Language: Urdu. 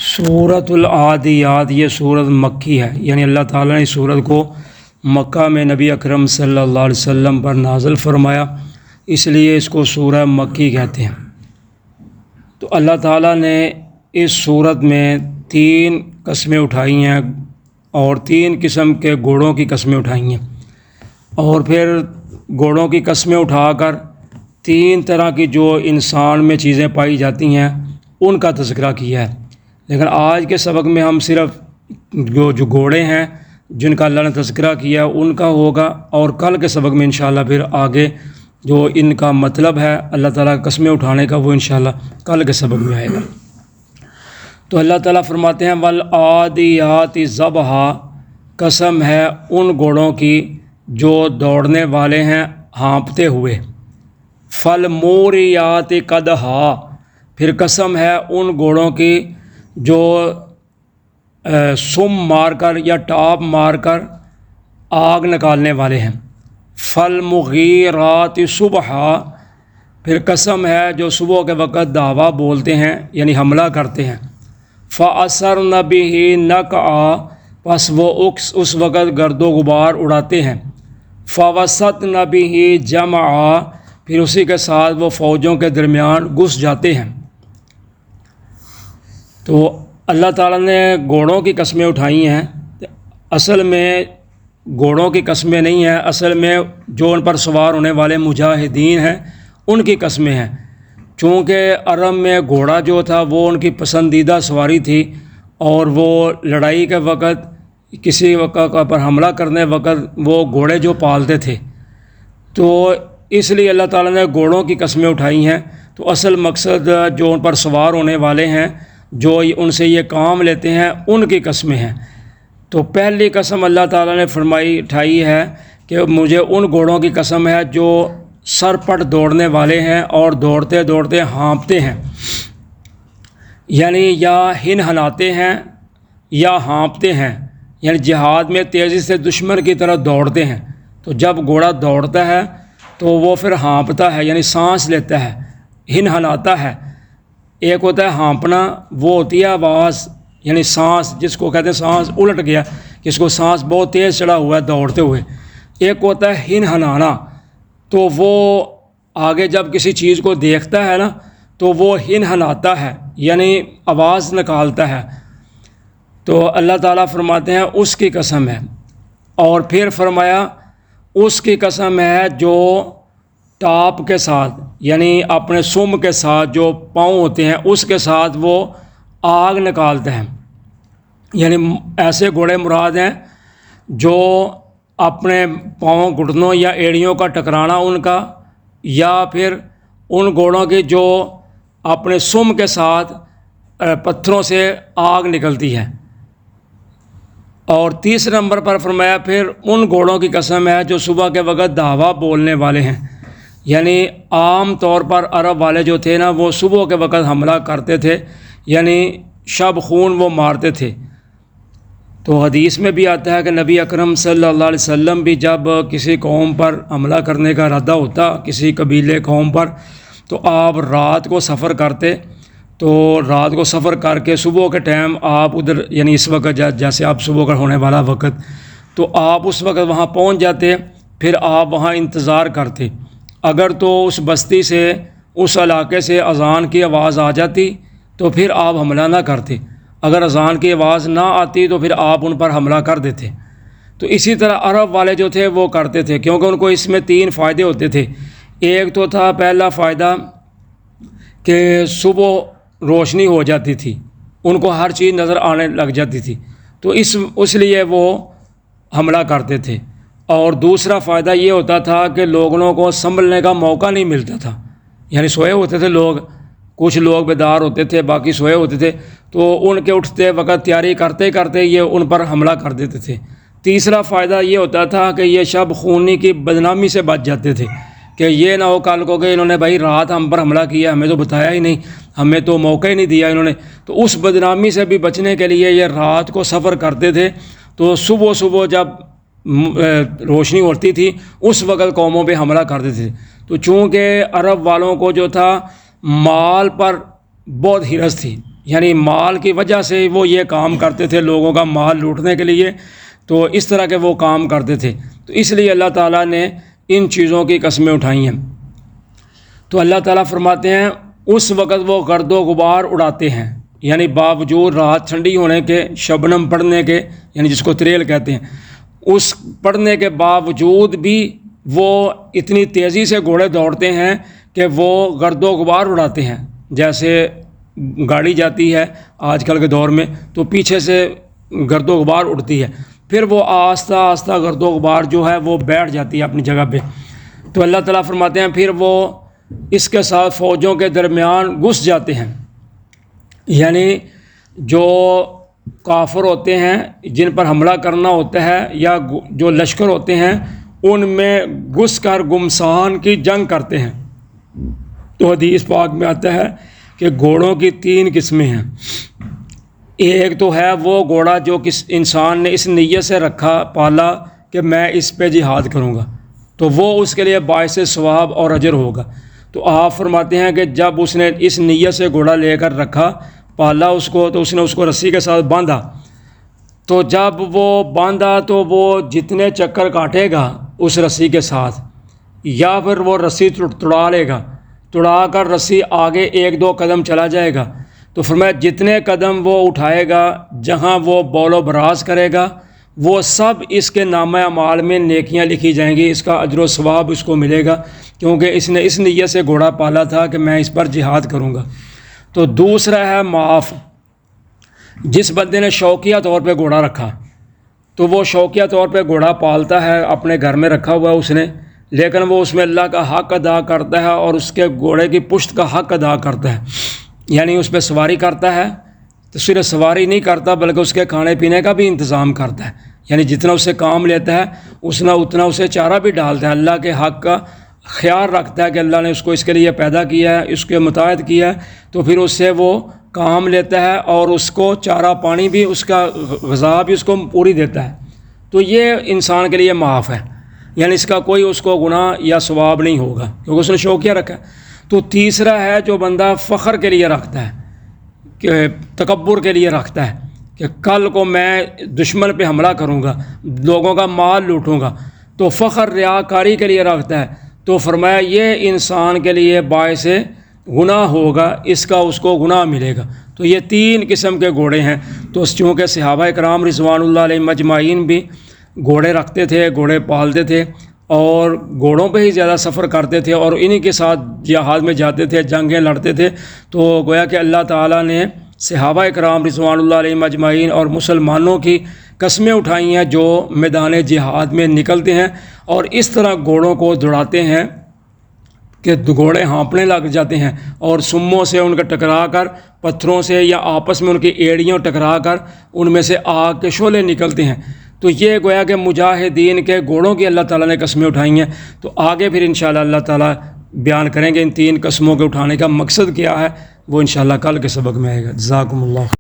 سورۃ العادیات یہ سورت مکی ہے، یعنی اللہ تعالیٰ نے اس سورت کو مکہ میں نبی اکرم صلی اللہ علیہ وسلم پر نازل فرمایا، اس لیے اس کو سورہ مکی کہتے ہیں۔ تو اللہ تعالیٰ نے اس سورت میں 3 قسمیں اٹھائی ہیں اور 3 قسم کے گھوڑوں کی قسمیں اٹھائی ہیں، اور پھر گھوڑوں کی قسمیں اٹھا کر 3 طرح کی جو انسان میں چیزیں پائی جاتی ہیں ان کا تذکرہ کیا ہے۔ لیکن آج کے سبق میں ہم صرف جو گھوڑے ہیں جن کا اللہ نے تذکرہ کیا ان کا ہوگا، اور کل کے سبق میں انشاءاللہ پھر آگے جو ان کا مطلب ہے اللہ تعالیٰ کا قسمیں اٹھانے کا وہ انشاءاللہ کل کے سبق میں آئے گا۔ تو اللہ تعالیٰ فرماتے ہیں والعادیات ضبحا، قسم ہے ان گھوڑوں کی جو دوڑنے والے ہیں ہانپتے ہوئے، فالموریات قدحا، پھر قسم ہے ان گھوڑوں کی جو سم مار کر یا ٹاپ مار کر آگ نکالنے والے ہیں، فالمغیرات صبحا، پھر قسم ہے جو صبح کے وقت دعویٰ بولتے ہیں یعنی حملہ کرتے ہیں، فَأَثَرْنَ بِهِ نَقْعًا، پس وہ اس وقت گرد و غبار اڑاتے ہیں، فَوَسَطْنَ بِهِ جَمْعًا، پھر اسی کے ساتھ وہ فوجوں کے درمیان گھس جاتے ہیں۔ تو اللہ تعالیٰ نے گھوڑوں کی قسمیں اٹھائی ہیں، اصل میں گھوڑوں کی قسمیں نہیں ہیں، اصل میں جو ان پر سوار ہونے والے مجاہدین ہیں ان کی قسمیں ہیں، چونکہ عرب میں گھوڑا جو تھا وہ ان کی پسندیدہ سواری تھی، اور وہ لڑائی کے وقت کسی وقت پر حملہ کرنے وقت وہ گھوڑے جو پالتے تھے، تو اس لیے اللہ تعالیٰ نے گھوڑوں کی قسمیں اٹھائی ہیں۔ تو اصل مقصد جو ان پر سوار ہونے والے ہیں، جو ان سے یہ کام لیتے ہیں، ان کی قسمیں ہیں۔ تو پہلی قسم اللہ تعالیٰ نے اٹھائی ہے کہ مجھے ان گھوڑوں کی قسم ہے جو سر پٹ دوڑنے والے ہیں اور دوڑتے دوڑتے ہانپتے ہیں، یعنی یا ہنہناتے ہیں یا ہانپتے ہیں، یعنی جہاد میں تیزی سے دشمن کی طرف دوڑتے ہیں۔ تو جب گھوڑا دوڑتا ہے تو وہ پھر ہانپتا ہے، یعنی سانس لیتا ہے، ہنہناتا ہے۔ ایک ہوتا ہے ہانپنا، وہ ہوتی ہے آواز، یعنی سانس، جس کو کہتے ہیں سانس الٹ گیا، جس کو سانس بہت تیز چڑھا ہوا ہے دوڑتے ہوئے۔ ایک ہوتا ہے ہنہنانا، تو وہ آگے جب کسی چیز کو دیکھتا ہے نا تو وہ ہنہناتا ہے، یعنی آواز نکالتا ہے۔ تو اللہ تعالیٰ فرماتے ہیں اس کی قسم ہے، اور پھر فرمایا اس کی قسم ہے جو ٹاپ کے ساتھ، یعنی اپنے سم کے ساتھ جو پاؤں ہوتے ہیں اس کے ساتھ وہ آگ نکالتے ہیں، یعنی ایسے گھوڑے مراد ہیں جو اپنے پاؤں، گھٹنوں یا ایڑیوں کا ٹکرانا ان کا، یا پھر ان گھوڑوں کی جو اپنے سم کے ساتھ پتھروں سے آگ نکلتی ہے۔ اور تیسرے نمبر پر فرمایا پھر ان گھوڑوں کی قسم ہے جو صبح کے وقت دعویٰ بولنے والے ہیں، یعنی عام طور پر عرب والے جو تھے نا وہ صبح کے وقت حملہ کرتے تھے، یعنی شب خون وہ مارتے تھے۔ تو حدیث میں بھی آتا ہے کہ نبی اکرم صلی اللہ علیہ وسلم بھی جب کسی قوم پر حملہ کرنے کا ارادہ ہوتا، کسی قبیلے قوم پر، تو آپ رات کو سفر کرتے، تو رات کو سفر کر کے صبح کے ٹائم آپ ادھر، یعنی اس وقت جیسے آپ صبح کا ہونے والا وقت، تو آپ اس وقت وہاں پہنچ جاتے، پھر آپ وہاں انتظار کرتے۔ اگر تو اس بستی سے، اس علاقے سے اذان کی آواز آ جاتی تو پھر آپ حملہ نہ کرتے، اگر اذان کی آواز نہ آتی تو پھر آپ ان پر حملہ کر دیتے۔ تو اسی طرح عرب والے جو تھے وہ کرتے تھے، کیونکہ ان کو اس میں 3 فائدے ہوتے تھے۔ ایک تو تھا پہلا فائدہ کہ صبح روشنی ہو جاتی تھی، ان کو ہر چیز نظر آنے لگ جاتی تھی، تو اس لیے وہ حملہ کرتے تھے۔ اور دوسرا فائدہ یہ ہوتا تھا کہ لوگوں کو سنبھلنے کا موقع نہیں ملتا تھا، یعنی سوئے ہوتے تھے لوگ، کچھ لوگ بیدار ہوتے تھے، باقی سوئے ہوتے تھے، تو ان کے اٹھتے وقت تیاری کرتے کرتے یہ ان پر حملہ کر دیتے تھے۔ تیسرا فائدہ یہ ہوتا تھا کہ یہ شب خونی کی بدنامی سے بچ جاتے تھے، کہ یہ نہ ہو کل کو کہ انہوں نے بھائی رات ہم پر حملہ کیا، ہمیں تو بتایا ہی نہیں، ہمیں تو موقع ہی نہیں دیا انہوں نے۔ تو اس بدنامی سے بھی بچنے کے لیے یہ رات کو سفر کرتے تھے، تو صبح جب روشنی ہوتی تھی اس وقت قوموں پہ حملہ کرتے تھے۔ تو چونکہ عرب والوں کو جو تھا مال پر بہت حرص تھی، یعنی مال کی وجہ سے وہ یہ کام کرتے تھے، لوگوں کا مال لوٹنے کے لیے، تو اس طرح کے وہ کام کرتے تھے، تو اس لیے اللہ تعالیٰ نے ان چیزوں کی قسمیں اٹھائی ہیں۔ تو اللہ تعالیٰ فرماتے ہیں اس وقت وہ گرد و غبار اڑاتے ہیں، یعنی باوجود رات ٹھنڈی ہونے کے، شبنم پڑنے کے، یعنی جس کو تریل کہتے ہیں، اس پڑنے کے باوجود بھی وہ اتنی تیزی سے گھوڑے دوڑتے ہیں کہ وہ گرد و غبار اڑاتے ہیں۔ جیسے گاڑی جاتی ہے آج کل کے دور میں تو پیچھے سے گرد و غبار اڑتی ہے، پھر وہ آہستہ آہستہ گرد و غبار جو ہے وہ بیٹھ جاتی ہے اپنی جگہ پہ۔ تو اللہ تعالیٰ فرماتے ہیں پھر وہ اس کے ساتھ فوجوں کے درمیان گھس جاتے ہیں، یعنی جو کافر ہوتے ہیں جن پر حملہ کرنا ہوتا ہے یا جو لشکر ہوتے ہیں ان میں گھس کر گمسان کی جنگ کرتے ہیں۔ تو حدیث پاک میں آتا ہے کہ گھوڑوں کی 3 قسمیں ہیں۔ ایک تو ہے وہ گھوڑا جو کس انسان نے اس نیت سے رکھا پالا کہ میں اس پہ جہاد کروں گا، تو وہ اس کے لیے باعث ثواب اور اجر ہوگا۔ تو آپ فرماتے ہیں کہ جب اس نے اس نیت سے گھوڑا لے کر رکھا، پالا اس کو، تو اس نے اس کو رسی کے ساتھ باندھا، تو جب وہ باندھا تو وہ جتنے چکر کاٹے گا اس رسی کے ساتھ، یا پھر وہ رسی توڑا لے گا، توڑا کر رسی آگے 1-2 قدم چلا جائے گا، تو فرمایا جتنے قدم وہ اٹھائے گا، جہاں وہ بول و براز کرے گا، وہ سب اس کے نامہ اعمال میں نیکیاں لکھی جائیں گی، اس کا اجر و ثواب اس کو ملے گا، کیونکہ اس نے اس نیت سے گھوڑا پالا تھا کہ میں اس پر جہاد کروں گا۔ تو دوسرا ہے معاف، جس بندے نے شوقیہ طور پہ گھوڑا رکھا، تو وہ شوقیہ طور پہ گھوڑا پالتا ہے، اپنے گھر میں رکھا ہوا ہے اس نے، لیکن وہ اس میں اللہ کا حق ادا کرتا ہے اور اس کے گھوڑے کی پشت کا حق ادا کرتا ہے، یعنی اس پہ سواری کرتا ہے، تو صرف سواری نہیں کرتا بلکہ اس کے کھانے پینے کا بھی انتظام کرتا ہے، یعنی جتنا اس سے کام لیتا ہے اتنا اسے چارہ بھی ڈالتا ہے، اللہ کے حق کا خیال رکھتا ہے کہ اللہ نے اس کو اس کے لیے پیدا کیا ہے، اس کے متعاہد کیا ہے، تو پھر اس سے وہ کام لیتا ہے اور اس کو چارہ پانی بھی، اس کا غذا بھی اس کو پوری دیتا ہے۔ تو یہ انسان کے لیے معاف ہے، یعنی اس کا کوئی اس کو گناہ یا ثواب نہیں ہوگا کیونکہ اس نے شوقیہ رکھا ہے۔ تو تیسرا ہے جو بندہ فخر کے لیے رکھتا ہے، کہ تکبر کے لیے رکھتا ہے کہ کل کو میں دشمن پہ حملہ کروں گا، لوگوں کا مال لوٹوں گا، تو فخر ریاکاری کے لیے رکھتا ہے، تو فرمایا یہ انسان کے لیے باعث گناہ ہوگا، اس کا اس کو گناہ ملے گا۔ تو یہ 3 قسم کے گھوڑے ہیں۔ تو چونکہ صحابہ کرام رضوان اللہ علیہ مجمعین بھی گھوڑے رکھتے تھے، گھوڑے پالتے تھے اور گھوڑوں پہ ہی زیادہ سفر کرتے تھے اور انہی کے ساتھ جہاد میں جاتے تھے، جنگیں لڑتے تھے، تو گویا کہ اللہ تعالیٰ نے صحابہ کرام رضوان اللہ علیہ مجمعین اور مسلمانوں کی قسمیں اٹھائی ہیں جو میدان جہاد میں نکلتے ہیں اور اس طرح گھوڑوں کو دوڑاتے ہیں کہ گھوڑے ہانپنے لگ جاتے ہیں اور سموں سے ان کا ٹکرا کر، پتھروں سے یا آپس میں ان کی ایڑیوں ٹکرا کر ان میں سے آگ کے شعلے نکلتے ہیں۔ تو یہ گویا کہ مجاہدین کے گھوڑوں کی اللہ تعالیٰ نے قسمیں اٹھائی ہیں۔ تو آگے پھر انشاءاللہ اللہ تعالیٰ بیان کریں گے ان 3 قسموں کے اٹھانے کا مقصد کیا ہے، وہ انشاءاللہ کل کے سبق میں آئے گا۔ جزاکم اللہ۔